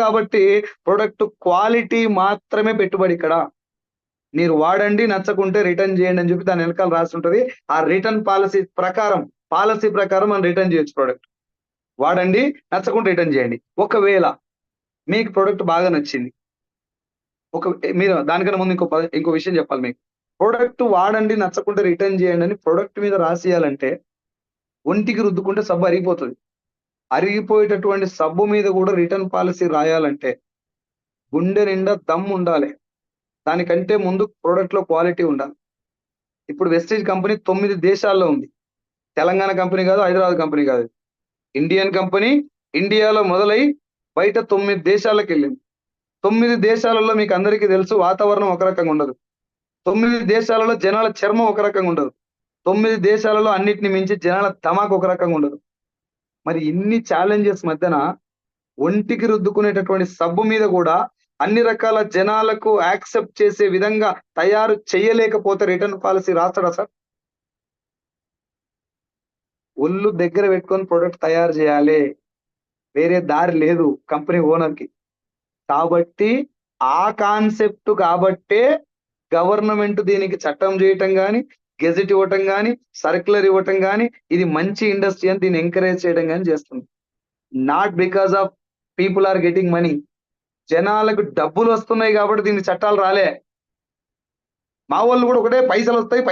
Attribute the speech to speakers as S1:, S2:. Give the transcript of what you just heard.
S1: కాబట్టి product quality మాత్రమే పెట్టుబడి ఇక్కడ. మీరు వాడండి, నచ్చకుంటే రిటర్న్ చేయండి అని చెప్పి దాని వెనకాల రాసి ఉంటది. ఆ రిటర్న్ పాలసీ ప్రకారం మనం రిటర్న్ చేయొచ్చు ప్రొడక్ట్. వాడండి, నచ్చకుంటే రిటర్న్ చేయండి. ఒకవేళ మీకు ప్రొడక్ట్ బాగా నచ్చింది. మీరు దానికన్నా ముందు ఇంకో విషయం చెప్పాలి మీకు. ప్రొడక్ట్ వాడండి, నచ్చకుంటే రిటర్న్ చేయండి అని ప్రొడక్ట్ మీద రాసియాలంటే ఒంటికి రుద్దుకుంటే సబ్బు అరిగిపోతది. అరిగిపోయేటటువంటి సబ్బు మీద కూడా రిటర్న్ పాలసీ రాయాలంటే గుండె నిండా దమ్ము ఉండాలి. దానికంటే ముందు ప్రొడక్ట్ లో క్వాలిటీ ఉండాలి. ఇప్పుడు వెస్టీజ్ కంపెనీ 9 దేశాల్లో ఉంది. తెలంగాణ కంపెనీ కాదు, హైదరాబాద్ కంపెనీ కాదు. Indian company. ఇండియాలో మొదలై బయట 9 దేశాలకు వెళ్ళింది. 9 దేశాలలో మీకు అందరికీ తెలుసు వాతావరణం ఒక రకంగా ఉండదు. 9 దేశాలలో జనాల చర్మం ఒక రకంగా ఉండదు. 9 దేశాలలో అన్నిటిని మించి జనాల ధమాక్ ఒక రకంగా ఉండదు. మరి ఇన్ని ఛాలెంజెస్ మధ్యన ఒంటికి రుద్దుకునేటటువంటి సబ్బు మీద కూడా అన్ని రకాల జనాలకు యాక్సెప్ట్ చేసే విధంగా తయారు చేయలేకపోతే రిటర్న్ పాలసీ రాస్తాడా సార్? ఒళ్ళు దగ్గర పెట్టుకొని ప్రొడక్ట్ తయారు చేయాలి. వేరే దారి లేదు కంపెనీ ఓనర్‌కి. కాబట్టి ఆ కాన్సెప్ట్ కాబట్టే గవర్నమెంట్ దీనికి చట్టం చేయటం గాని, గెజెట్ ఇవ్వటం గాని, సర్క్యులర్ ఇవ్వటం గాని, ఇది మంచి ఇండస్ట్రీ అని దీన్ని ఎంకరేజ్ చేయడం గాని చేస్తుంది. Not because of people are getting money. జనాలకు డబ్బులు వస్తున్నాయి కాబట్టి దీనికి చట్టాలు రాలే. మా వాళ్ళు కూడా ఒకటే పైసలు వస్తాయి